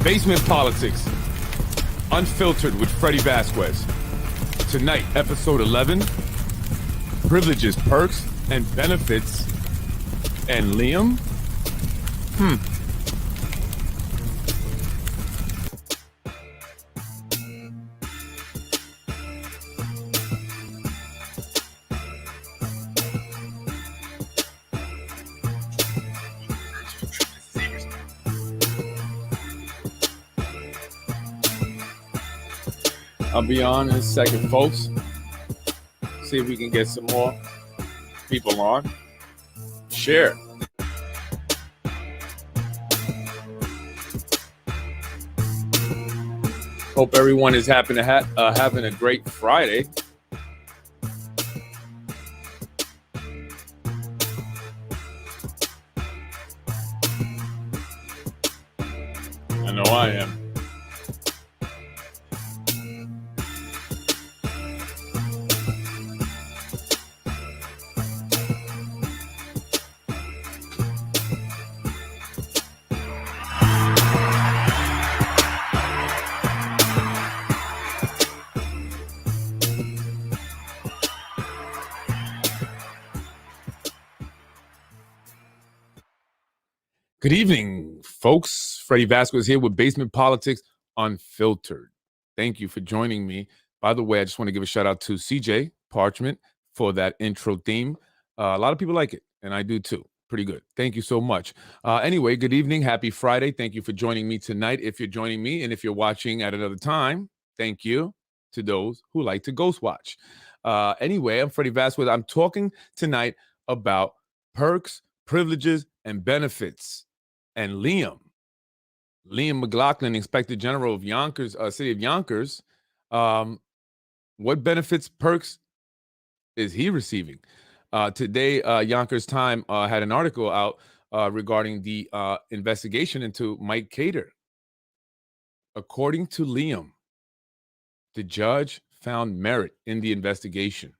Basement Politics, Unfiltered with Freddie Vasquez. Tonight, episode 11, Privileges, Perks, and Benefits. And Liam? I'll be on in a second, folks. See if we can get some more people on. Share. Hope everyone is having a great Friday. I know I am. Good evening, folks. Freddie Vasquez here with Basement Politics Unfiltered. Thank you for joining me. By the way, I just want to give a shout out to CJ Parchment for that intro theme. A lot of people like it, and I do too. Pretty good. Thank you so much. Anyway, good evening. Happy Friday. Thank you for joining me tonight. If you're joining me and if you're watching at another time, thank you to those who like to ghost watch. Anyway, I'm Freddie Vasquez. I'm talking tonight about perks, privileges, and benefits. And Liam McLaughlin, Inspector General of Yonkers, City of Yonkers, what benefits, perks is he receiving? Today, Yonkers Time had an article out regarding the investigation into Mike Cater. According to Liam, the judge found merit in the investigation.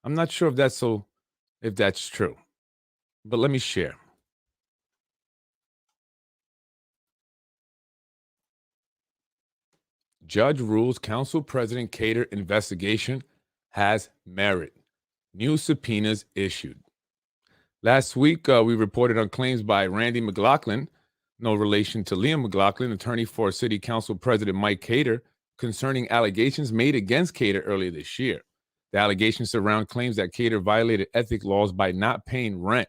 I'm not sure if that's true, but let me share. Judge rules Council President Cater investigation has merit. New subpoenas issued. Last week, we reported on claims by Randy McLaughlin, no relation to Liam McLaughlin, attorney for City Council President Mike Cater, concerning allegations made against Cater earlier this year. The allegations surround claims that Cater violated ethic laws by not paying rent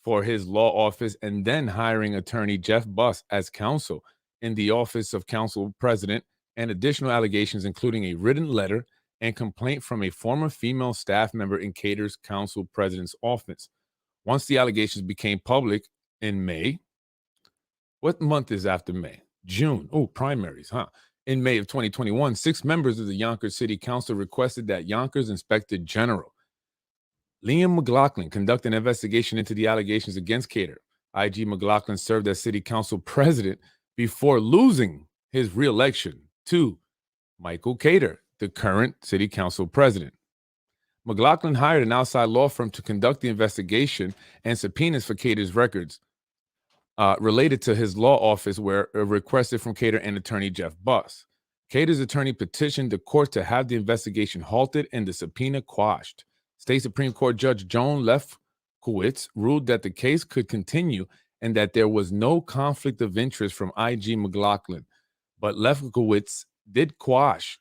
for his law office and then hiring attorney Jeff Buss as counsel in the office of Council President, and additional allegations including a written letter and complaint from a former female staff member in Cater's Council President's office. Once the allegations became public in May, what month is after May? June. Oh, primaries, huh? In May of 2021, 6 members of the Yonkers City Council requested that Yonkers Inspector General Liam McLaughlin conduct an investigation into the allegations against Cater. IG McLaughlin served as City Council President before losing his re-election to Michael Cater, the current City Council President. McLaughlin hired an outside law firm to conduct the investigation, and subpoenas for Cater's records related to his law office were requested from Cater and attorney Jeff Buss. Cater's attorney petitioned the court to have the investigation halted and the subpoena quashed. State Supreme Court Judge Joan Lefkowitz ruled that the case could continue and that there was no conflict of interest from IG McLaughlin. But Lefkowitz did quash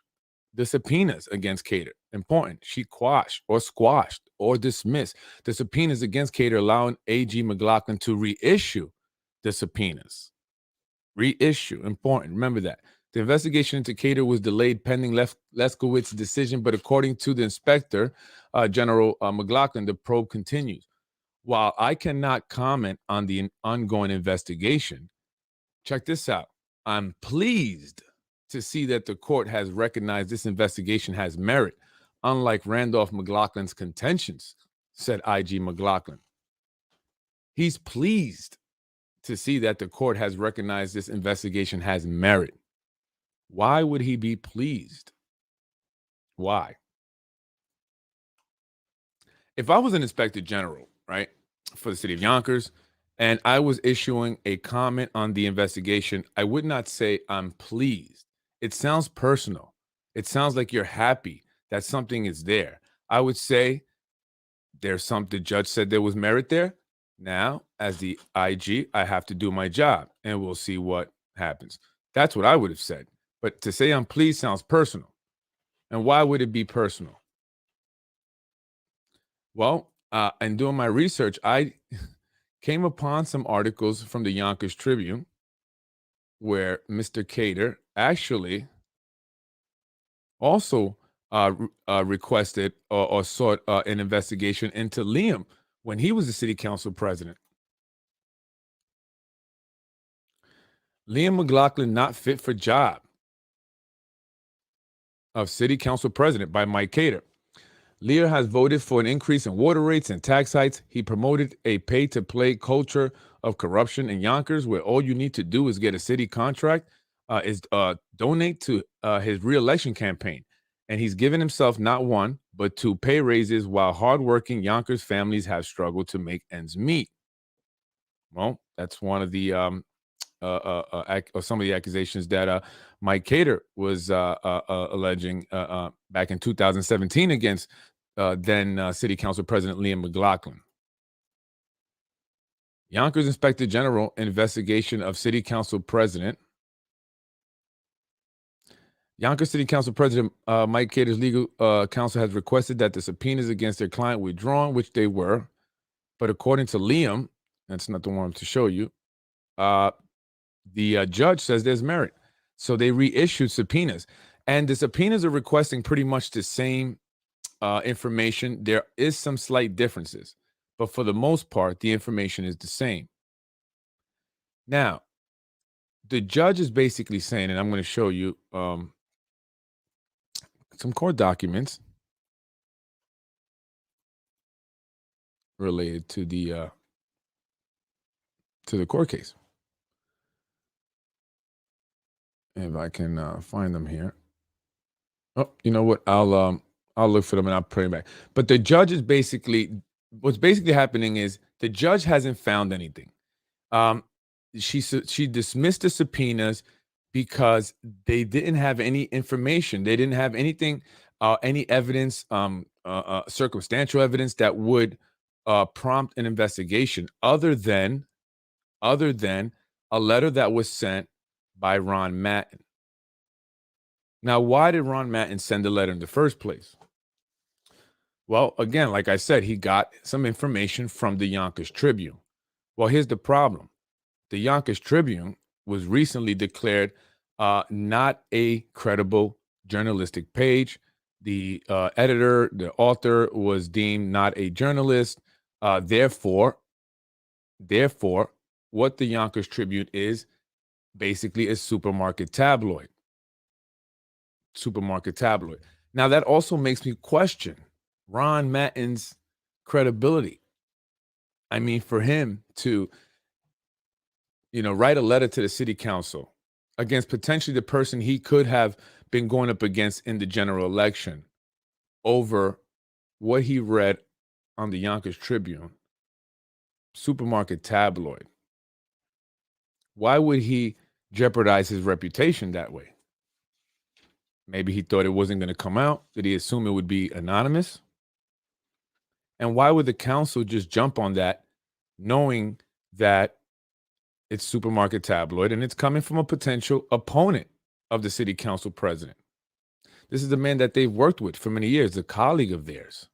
the subpoenas against Cater. Important. She quashed or squashed or dismissed the subpoenas against Cater, allowing AG McLaughlin to reissue the subpoenas. Reissue. Important. Remember that. The investigation into Cater was delayed pending Lefkowitz's decision, but according to the Inspector General McLaughlin, the probe continues. While I cannot comment on the ongoing investigation, check this out. I'm pleased to see that the court has recognized this investigation has merit, unlike Randolph McLaughlin's contentions, said IG McLaughlin. He's pleased to see that the court has recognized this investigation has merit. Why would he be pleased? Why? If I was an inspector general, right, for the city of Yonkers, and I was issuing a comment on the investigation, I would not say I'm pleased. It sounds personal. It sounds like you're happy that something is there. I would say there's the judge said there was merit there. Now, as the IG, I have to do my job and we'll see what happens. That's what I would have said. But to say I'm pleased sounds personal. And why would it be personal? Well, in doing my research, I came upon some articles from the Yonkers Tribune where Mr. Cater actually also requested or sought an investigation into Liam when he was the city council president. Liam McLaughlin not fit for job of city council president by Mike Cater. Lear has voted for an increase in water rates and tax hikes. He promoted a pay-to-play culture of corruption in Yonkers, where all you need to do is get a city contract, donate to his reelection campaign. And he's given himself not one, but two pay raises while hardworking Yonkers families have struggled to make ends meet. Well, that's one of the some of the accusations that Mike Cater was alleging back in 2017 against then City Council President Liam McLaughlin. Yonkers Inspector General investigation of City Council President. Yonkers City Council President Mike Cater's legal counsel has requested that the subpoenas against their client withdrawn, which they were. But according to Liam, that's not the one to show you, the judge says there's merit. So they reissued subpoenas. And the subpoenas are requesting pretty much the same information. There is some slight differences, but for the most part, the information is the same. Now, the judge is basically saying, and I'm going to show you some court documents related to the court case. If I can find them here. Oh, you know what? I'll look for them and I'll put them back. But the judge is what's basically happening is the judge hasn't found anything. She dismissed the subpoenas because they didn't have any information. They didn't have anything, any evidence, circumstantial evidence that would prompt an investigation other than a letter that was sent by Ron Mattin. Now, why did Ron Mattin send the letter in the first place? Well, again, like I said, he got some information from the Yonkers Tribune. Well, here's the problem. The Yonkers Tribune was recently declared not a credible journalistic page. The editor, the author was deemed not a journalist. Therefore, what the Yonkers Tribune is basically a supermarket tabloid. Now, that also makes me question Ron Mattin's credibility. I mean, for him to, write a letter to the city council against potentially the person he could have been going up against in the general election over what he read on the Yonkers Tribune, supermarket tabloid. Why would he jeopardize his reputation that way? Maybe he thought it wasn't going to come out. Did he assume it would be anonymous? And why would the council just jump on that, knowing that it's supermarket tabloid and it's coming from a potential opponent of the city council president? This is the man that they've worked with for many years, a colleague of theirs.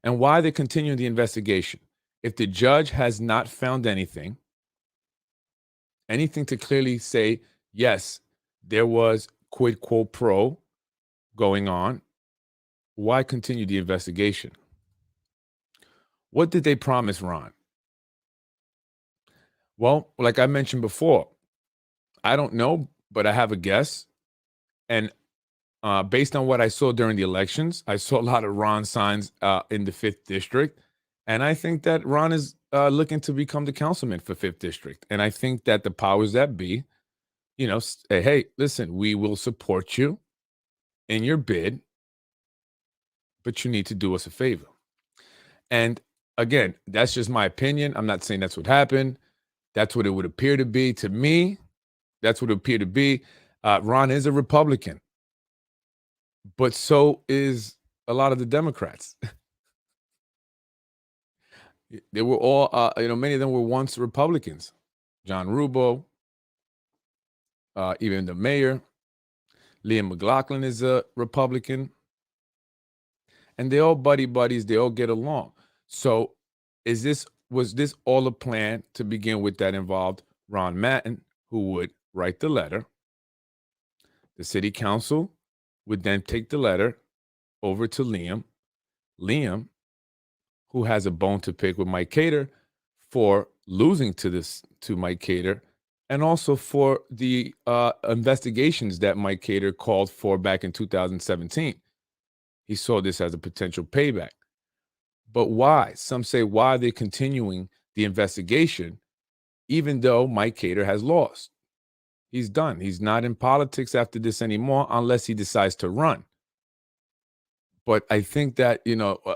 And why they continue the investigation? If the judge has not found anything to clearly say, yes, there was quid quo pro going on, why continue the investigation? What did they promise Ron? Well, like I mentioned before, I don't know, but I have a guess. And based on what I saw during the elections, I saw a lot of Ron signs in the 5th District. And I think that Ron is looking to become the councilman for 5th District. And I think that the powers that be, say, hey, listen, we will support you in your bid, but you need to do us a favor. And Again, that's just my opinion. I'm not saying that's what happened. That's what it would appear to be. To me, that's what it appeared to be. Ron is a Republican, but so is a lot of the Democrats. They were all, many of them were once Republicans. John Rubio, even the mayor, Liam McLaughlin is a Republican. And they all buddies. They all get along. So was this all a plan to begin with that involved Ron Matton, who would write the letter? The city council would then take the letter over to Liam. Liam, who has a bone to pick with Mike Cater for losing to Mike Cater, and also for the investigations that Mike Cater called for back in 2017. He saw this as a potential payback. But why? Some say, why are they continuing the investigation, even though Mike Cater has lost? He's done. He's not in politics after this anymore, unless he decides to run. But I think that,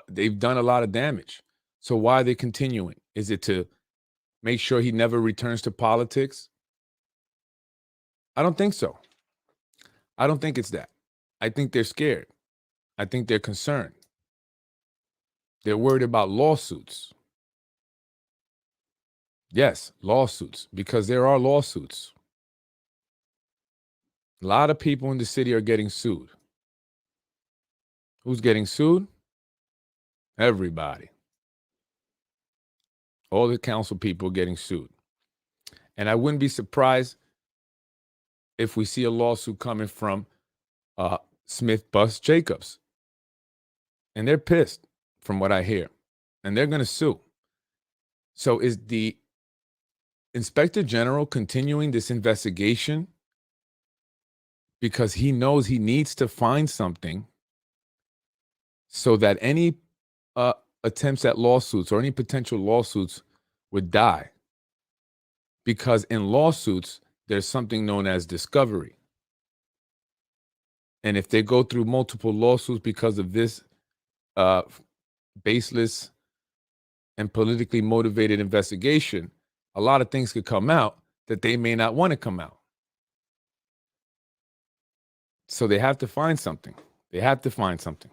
they've done a lot of damage. So why are they continuing? Is it to make sure he never returns to politics? I don't think so. I don't think it's that. I think they're scared. I think they're concerned. They're worried about lawsuits. Yes, lawsuits, because there are lawsuits. A lot of people in the city are getting sued. Who's getting sued? Everybody. All the council people are getting sued. And I wouldn't be surprised if we see a lawsuit coming from Smith Bus Jacobs. And they're pissed from what I hear. And they're going to sue. So is the Inspector General continuing this investigation because he knows he needs to find something so that any attempts at lawsuits or any potential lawsuits would die? Because in lawsuits, there's something known as discovery. And if they go through multiple lawsuits because of this baseless and politically motivated investigation, a lot of things could come out that they may not want to come out. So they have to find something. They have to find something.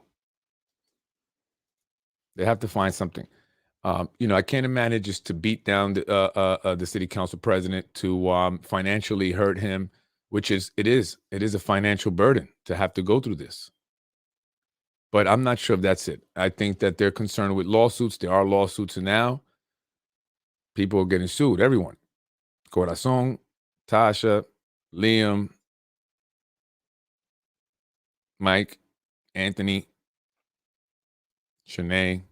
I can't imagine just to beat down the city council president, to financially hurt him, which it is a financial burden to have to go through this. But I'm not sure if that's it. I think that they're concerned with lawsuits. There are lawsuits now. People are getting sued, everyone. Corazon, Tasha, Liam, Mike, Anthony, Shanae,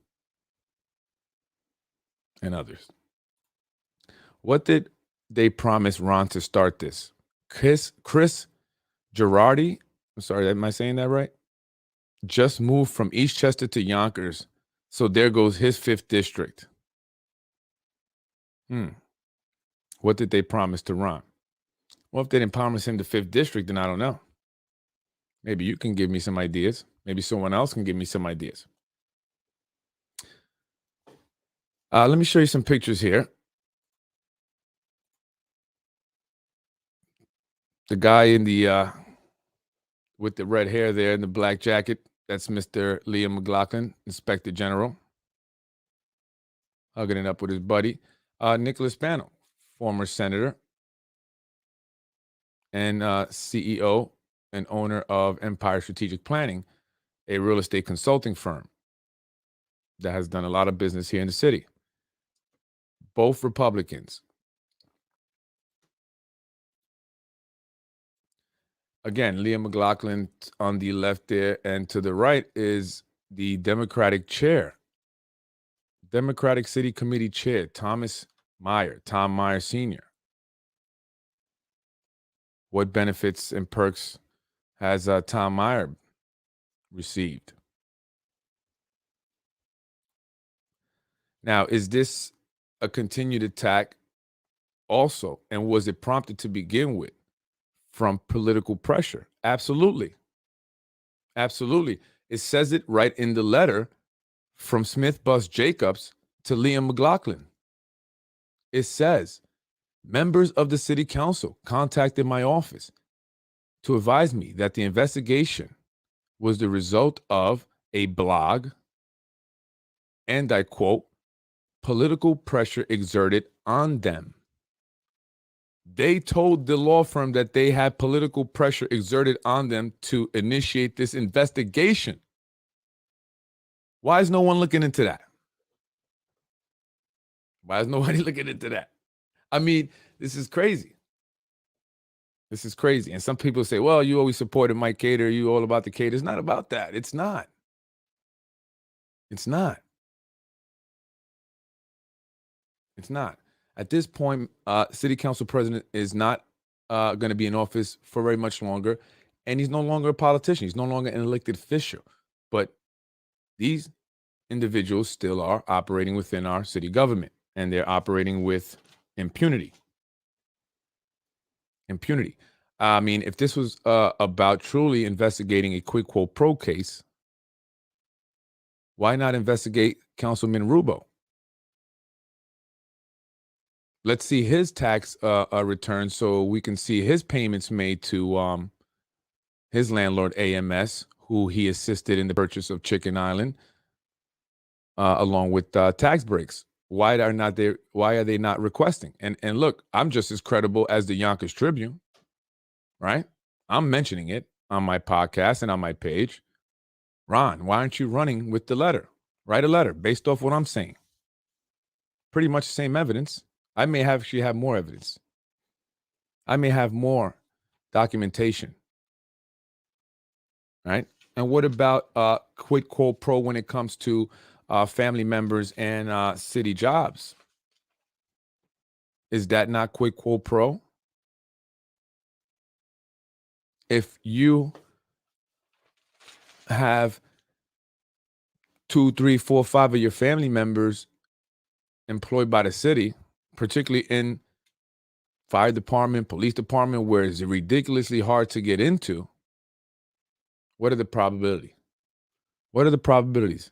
and others. What did they promise Ron to start this? Chris Girardi, I'm sorry, am I saying that right? Just moved from Eastchester to Yonkers, so there goes his 5th district. What did they promise to Ron? Well, if they didn't promise him the 5th district, then I don't know. Maybe you can give me some ideas. Maybe someone else can give me some ideas. Let me show you some pictures here. The guy in the with the red hair there in the black jacket, that's Mr. Liam McLaughlin, Inspector General, hugging it up with his buddy. Nicholas Pano, former senator and CEO and owner of Empire Strategic Planning, a real estate consulting firm that has done a lot of business here in the city. Both Republicans. Again, Liam McLaughlin on the left there, and to the right is the Democratic chair, Democratic City Committee Chair, Tom Meyer Sr. What benefits and perks has Tom Meyer received? Now, is this a continued attack also? And was it prompted to begin with from political pressure? Absolutely. Absolutely. It says it right in the letter from Smith Bus Jacobs to Liam McLaughlin. It says, members of the city council contacted my office to advise me that the investigation was the result of a blog, and I quote, political pressure exerted on them. They told the law firm that they had political pressure exerted on them to initiate this investigation. Why is no one looking into that? Why is nobody looking into that? I mean, this is crazy. This is crazy. And some people say, well, you always supported Mike Cater. You all about the Cater. It's not about that. It's not. It's not. It's not. At this point, city council president is not going to be in office for very much longer. And he's no longer a politician. He's no longer an elected official. But these individuals still are operating within our city government. And they're operating with impunity. Impunity. I mean, if this was about truly investigating a quid quo pro case, why not investigate Councilman Rubo? Let's see his tax return so we can see his payments made to his landlord, AMS, who he assisted in the purchase of Chicken Island, along with tax breaks. Why are they not requesting? And look, I'm just as credible as the Yonkers Tribune, right? I'm mentioning it on my podcast and on my page. Ron, why aren't you running with the letter? Write a letter based off what I'm saying. Pretty much the same evidence. I may actually have more evidence. I may have more documentation, right? And what about quid quo pro when it comes to family members and city jobs? Is that not quid quo pro? If you have 2, 3, 4, 5 of your family members employed by the city, particularly in fire department, police department, where it's ridiculously hard to get into, what are the probabilities? What are the probabilities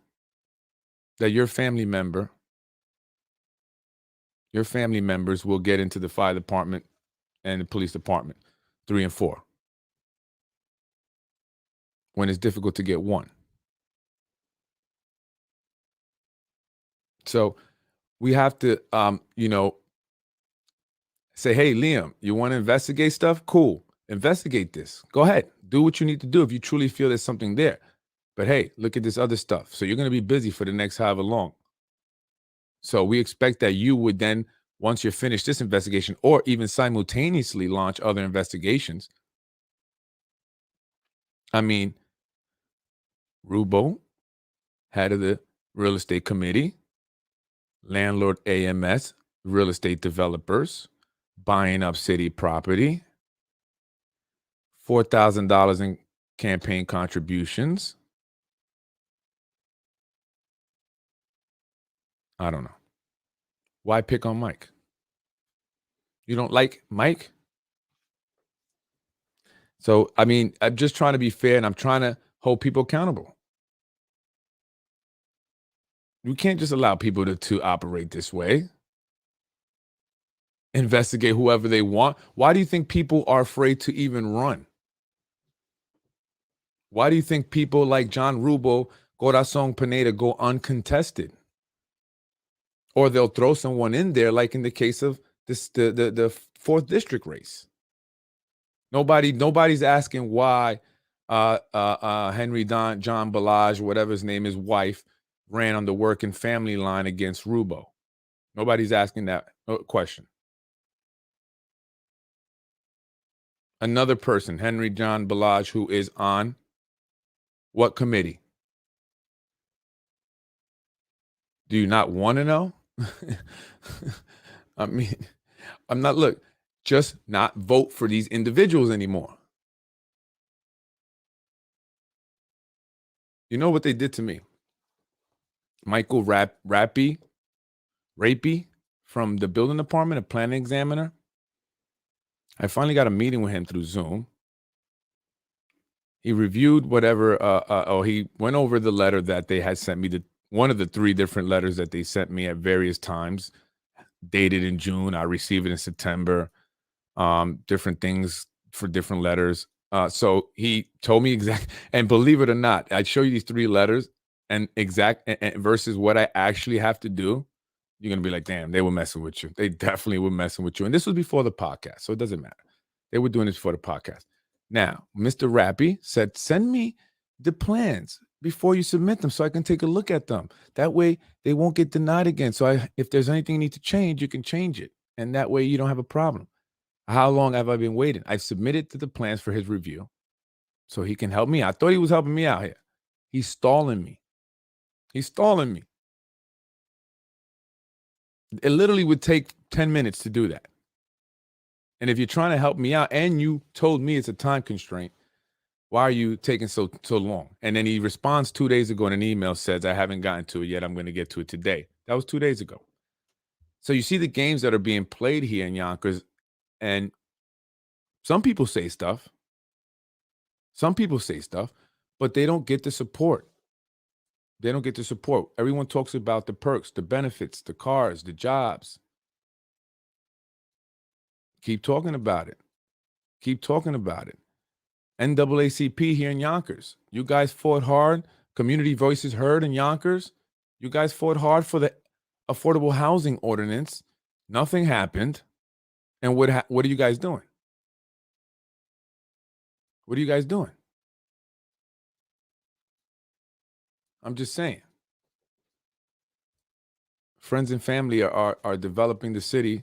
that your family members will get into the fire department and the police department, 3 and 4, when it's difficult to get one? So we have to, say, hey, Liam, you want to investigate stuff? Cool. Investigate this. Go ahead. Do what you need to do if you truly feel there's something there. But hey, look at this other stuff. So you're going to be busy for the next however long. So we expect that you would then, once you're finished this investigation, or even simultaneously launch other investigations. I mean, Rubo, head of the real estate committee, landlord AMS, real estate developers, buying up city property, $4,000 in campaign contributions. I don't know. Why pick on Mike? You don't like Mike? So, I mean, I'm just trying to be fair, and I'm trying to hold people accountable. We can't just allow people to operate this way. Investigate whoever they want. Why do you think people are afraid to even run? Why do you think people like John Rubo, Corazon Pineda go uncontested? Or they'll throw someone in there, like in the case of this, the 4th district race. Nobody's asking why Henry John Balaj, whatever his name is, wife, ran on the work and family line against Rubo. Nobody's asking that question. Another person, Henry John Balaj, who is on what committee? Do you not want to know? I mean, just not vote for these individuals anymore. You know what they did to me? Michael Rapey from the building department, a planning examiner. I finally got a meeting with him through Zoom. He reviewed whatever, he went over the letter that they had sent me one of the 3 different letters that they sent me at various times, dated in June. I received it in September. Different things for different letters. So he told me exact, and believe it or not, I'd show you these 3 letters and exact and versus what I actually have to do. You're gonna be like, damn, they were messing with you. They definitely were messing with you. And this was before the podcast, so it doesn't matter. They were doing this before the podcast. Now, Mr. Rappy said, send me the plans before you submit them so I can take a look at them. That way they won't get denied again. So if there's anything you need to change, you can change it. And that way you don't have a problem. How long have I been waiting? I've submitted to the plans for his review so he can help me. I thought he was helping me out here. He's stalling me. He's stalling me. It literally would take 10 minutes to do that. And if you're trying to help me out and you told me it's a time constraint, why are you taking so long? And then he responds 2 days ago in an email, says, I haven't gotten to it yet. I'm going to get to it today. That was 2 days ago. So you see the games that are being played here in Yonkers, and some people say stuff. Some people say stuff, but they don't get the support. They don't get the support. Everyone talks about the perks, the benefits, the cars, the jobs. Keep talking about it. Keep talking about it. NAACP here in Yonkers. You guys fought hard. Community voices heard in Yonkers. You guys fought hard for the affordable housing ordinance. Nothing happened. And what are you guys doing? What are you guys doing? I'm just saying. Friends and family are developing the city.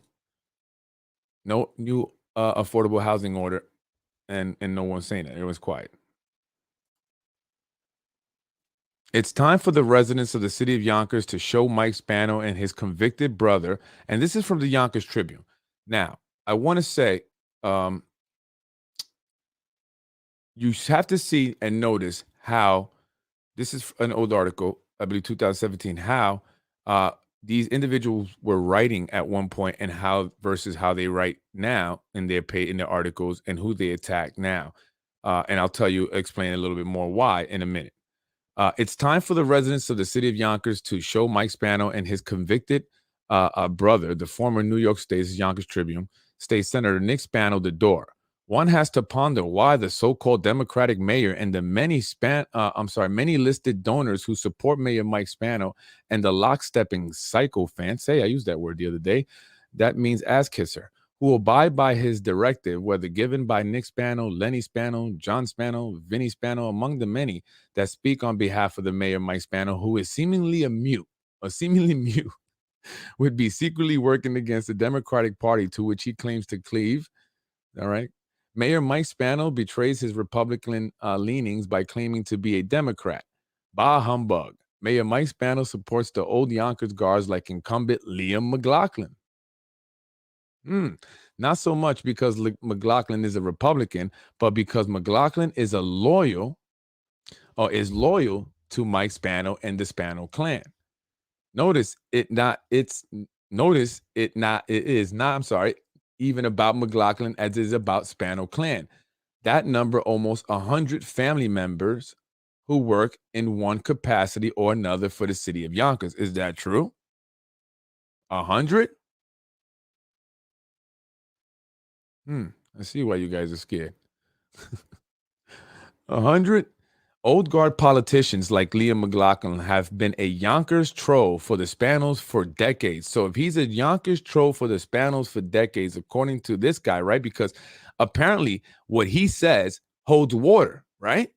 No new affordable housing order, and no one's saying it. It was quiet. It's time for the residents of the city of Yonkers to show Mike Spano and his convicted brother. And this is from the Yonkers Tribune. Now, I want to say, you have to see and notice how this is an old article, I believe 2017, how these individuals were writing at one point and how versus how they write now in their articles and who they attack now. And I'll explain a little bit more why in a minute. It's time for the residents of the city of Yonkers to show Mike Spano and his convicted brother, the former New York State's Yonkers Tribune State Senator Nick Spano, the door. One has to ponder why the so-called Democratic mayor and the many listed donors who support Mayor Mike Spano and the lockstepping sycophants, I used that word the other day, that means ass kisser, who abide by his directive, whether given by Nick Spano, Lenny Spano, John Spano, Vinny Spano, among the many that speak on behalf of the mayor Mike Spano, who is seemingly mute, would be secretly working against the Democratic Party to which he claims to cleave. All right. Mayor Mike Spano betrays his Republican leanings by claiming to be a Democrat. Bah humbug. Mayor Mike Spano supports the old Yonkers guards like incumbent Liam McLaughlin. Not so much because McLaughlin is a Republican, but because McLaughlin is loyal to Mike Spano and the Spano clan. Notice it is not even about McLaughlin as it is about Spano clan. That number almost 100 family members who work in one capacity or another for the city of Yonkers. Is that true? 100? I see why you guys are scared. 100? Old guard politicians like Liam McLaughlin have been a Yonkers troll for the Spanos for decades. So if he's a Yonkers troll for the Spanos for decades, according to this guy, right? Because apparently what he says holds water, right?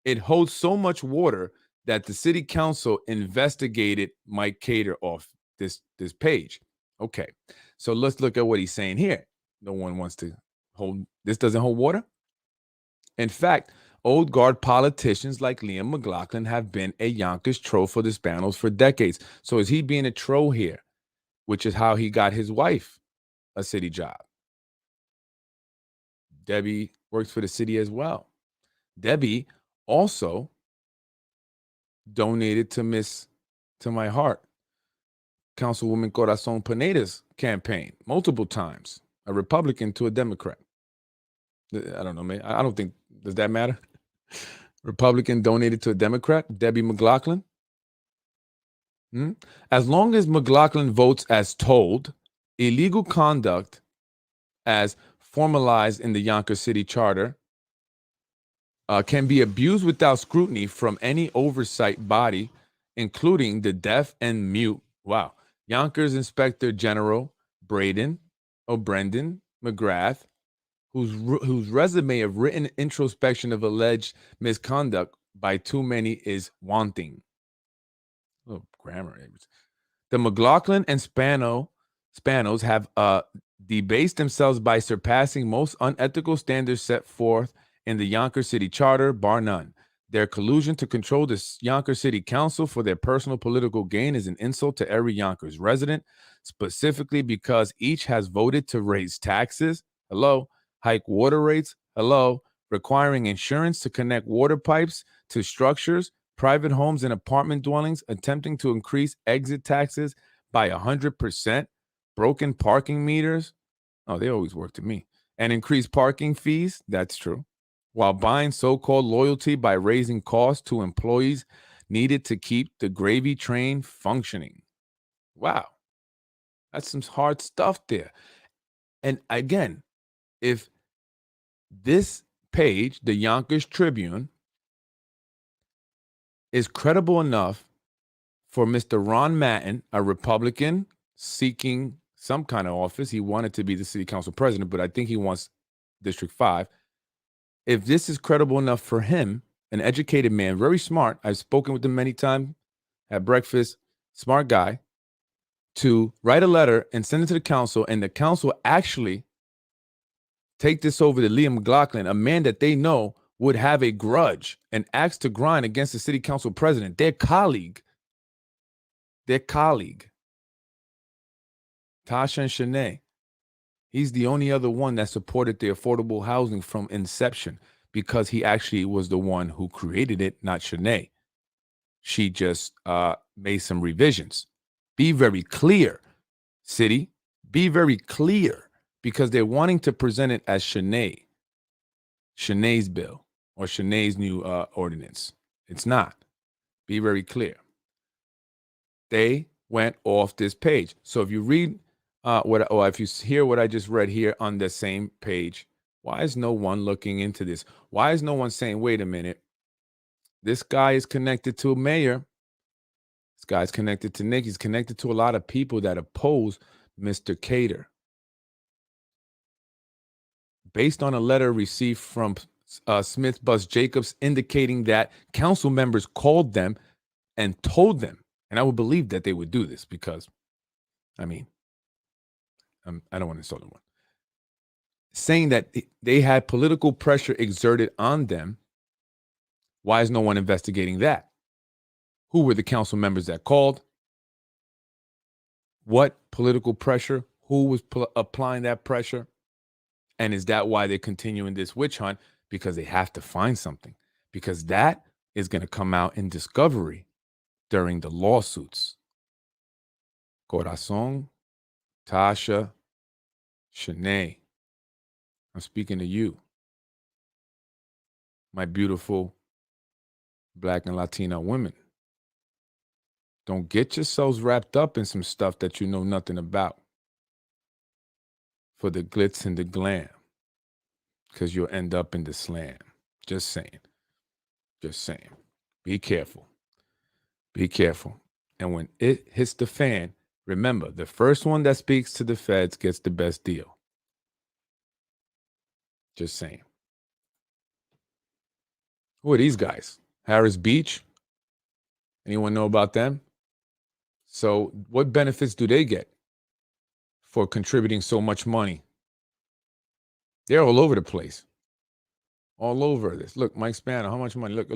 It holds so much water that the city council investigated Mike Cater off this page. Okay, so let's look at what he's saying here. No one wants to hold, this doesn't hold water. In fact, old guard politicians like Liam McLaughlin have been a Yonkers troll for the Spanos for decades. So is he being a troll here? Which is how he got his wife a city job. Debbie works for the city as well. Debbie also donated to my heart, Councilwoman Corazon Pineda's campaign multiple times, a Republican to a Democrat. I don't know, man. I don't think, does that matter? Republican donated to a Democrat, Debbie McLaughlin. As long as McLaughlin votes as told, illegal conduct as formalized in the Yonkers City Charter can be abused without scrutiny from any oversight body, including the deaf and mute. Wow. Yonkers Inspector General Brendan McGrath, whose resume of written introspection of alleged misconduct by too many is wanting. Oh, grammar. The McLaughlin and Spanos have debased themselves by surpassing most unethical standards set forth in the Yonkers City Charter, bar none. Their collusion to control the Yonkers City Council for their personal political gain is an insult to every Yonkers resident, specifically because each has voted to raise taxes, hello, hike water rates, hello, requiring insurance to connect water pipes to structures, private homes and apartment dwellings, attempting to increase exit taxes by 100%, broken parking meters. Oh, they always work to me. And increased parking fees. That's true. While buying so-called loyalty by raising costs to employees needed to keep the gravy train functioning. Wow. That's some hard stuff there. And again, if this page, the Yonkers Tribune, is credible enough for Mr. Ron Matten, a Republican seeking some kind of office. He wanted to be the city council president, but I think he wants District 5. If this is credible enough for him, an educated man, very smart, I've spoken with him many times at breakfast, smart guy, to write a letter and send it to the council, and the council actually take this over to Liam McLaughlin, a man that they know would have a grudge and axe to grind against the city council president, their colleague, Tasha and Shanae. He's the only other one that supported the affordable housing from inception because he actually was the one who created it, not Shanae. She just made some revisions. Be very clear, city. Be very clear because they're wanting to present it as Shanae's bill or Shanae's new ordinance. It's not. Be very clear. They went off this page. So if you read if you hear what I just read here on the same page, why is no one looking into this? Why is no one saying, wait a minute, this guy is connected to a mayor. This guy's connected to Nick. He's connected to a lot of people that oppose Mr. Cater. Based on a letter received from Smith Bus Jacobs indicating that council members called them and told them, and I would believe that they would do this because, I mean, I don't want to insult anyone, saying that they had political pressure exerted on them. Why is no one investigating that? Who were the council members that called? What political pressure? Who was applying that pressure? And is that why they're continuing this witch hunt? Because they have to find something. Because that is going to come out in discovery during the lawsuits. Corazon, Tasha, Shanae, I'm speaking to you, my beautiful Black and Latina women. Don't get yourselves wrapped up in some stuff that you know nothing about for the glitz and the glam, because you'll end up in the slam. Just saying. Just saying. Be careful. Be careful. And when it hits the fan, remember, the first one that speaks to the feds gets the best deal. Just saying. Who are these guys? Harris Beach? Anyone know about them? So what benefits do they get for contributing so much money? They're all over the place. All over this. Look, Mike Spano, how much money? Look.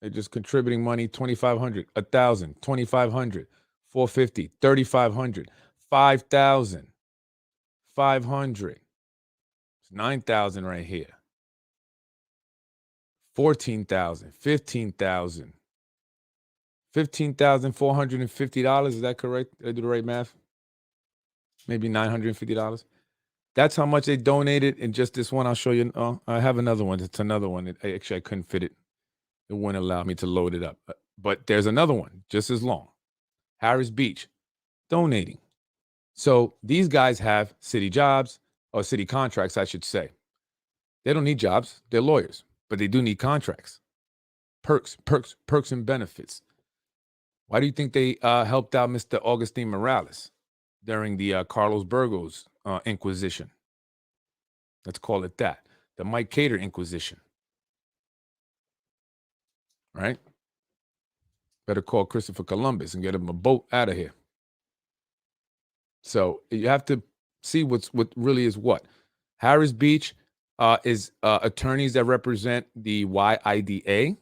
They're just contributing money, $2,500, $1,000, $2,500, $450, $3,500, $5,000, $500. It's $9,000 right here. $14,000, $15,000. $15,450. Is that correct? Did I do the right math? Maybe $950. That's how much they donated in just this one. I'll show you. Oh, I have another one. It's another one. Actually, I couldn't fit it. It wouldn't allow me to load it up. But there's another one just as long. Harris Beach, donating. So these guys have city jobs, or city contracts, I should say. They don't need jobs. They're lawyers, but they do need contracts. Perks and benefits. Why do you think they helped out Mr. Augustine Morales during the Carlos Burgos Inquisition? Let's call it that. The Mike Cater Inquisition. Right? Better call Christopher Columbus and get him a boat out of here. So you have to see what really is what. Harris Beach is attorneys that represent the YIDA,